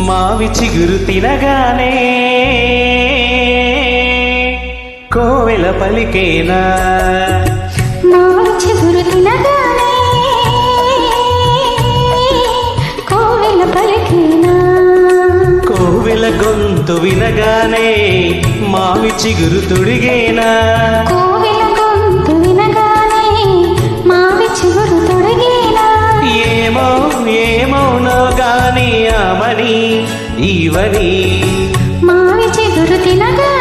మావి చిగురు తినగానే కోవెల పలికేనా మావి చిగురు తినగానే కోవెల పలికేనా కోవెల గొంతు వినగానే మావి చిగురు తుడిగేనా కోవెల గొంతు వినగానే మావి చిగురు తొడిగేనా ఏమో ఏమోనో గాని ఆమని ఈవని మావి చిగురు తినగానే